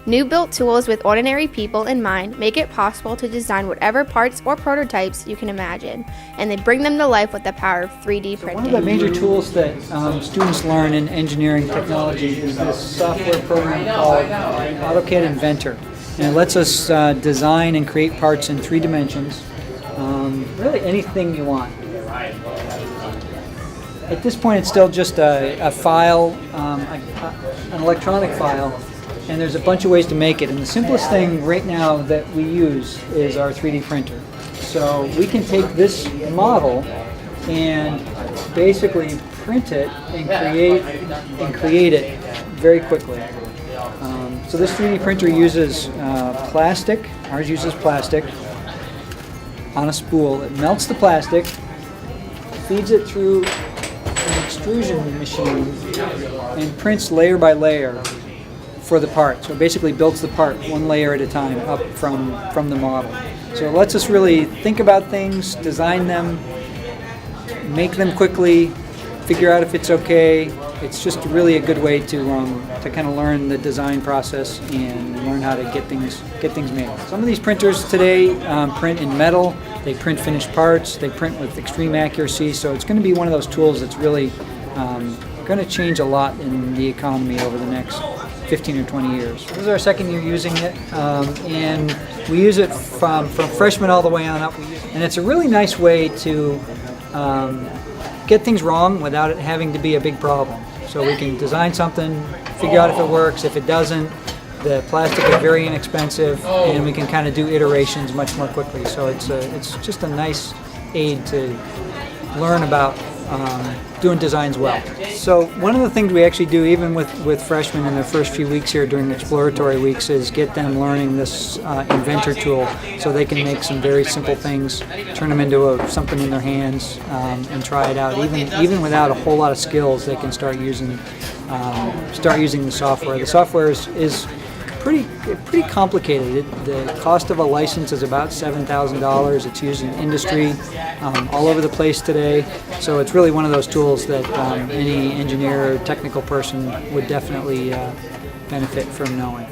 New built tools with ordinary people in mind make it possible to design whatever parts or prototypes you can imagine, and they bring them to life with the power of 3D printing. One of the major tools that students learn in engineering technology is this software program called AutoCAD Inventor. And it lets us design and create parts in 3 dimensions, really anything you want. At this point, it's still just a file, an electronic file, and there's a bunch of ways to make it. And the simplest thing right now that we use is our 3D printer. So we can take this model and basically print it and create it very quickly. So this 3D printer uses plastic. Ours uses plastic on a spool. It melts the plastic, feeds it through an extrusion machine, and prints layer by layer for the part. So it basically builds the part one layer at a time up from the model. So it lets us really think about things, design them, make them quickly, figure out if it's okay. It's just really a good way to kind of learn the design process and learn how to get things made. Some of these printers today print in metal. They print finished parts. They print with extreme accuracy. So it's going to be one of those tools that's really going to change a lot in the economy over the next 15 or 20 years. This is our second year using it, and we use it from freshman all the way on up. And it's a really nice way to get things wrong without it having to be a big problem. So we can design something, figure out if it works. If it doesn't, the plastic is very inexpensive, and we can kind of do iterations much more quickly. So it's just a nice aid to learn about doing designs well. So one of the things we actually do, even with freshmen in their first few weeks here during exploratory weeks, is get them learning this inventor tool so they can make some very simple things, turn them into something in their hands, and try it out. Even without a whole lot of skills, they can start using the software. The software is pretty complicated. The cost of a license is about $7,000. It's used in industry all over the place today. So it's really one of those tools that any engineer or technical person would definitely benefit from knowing.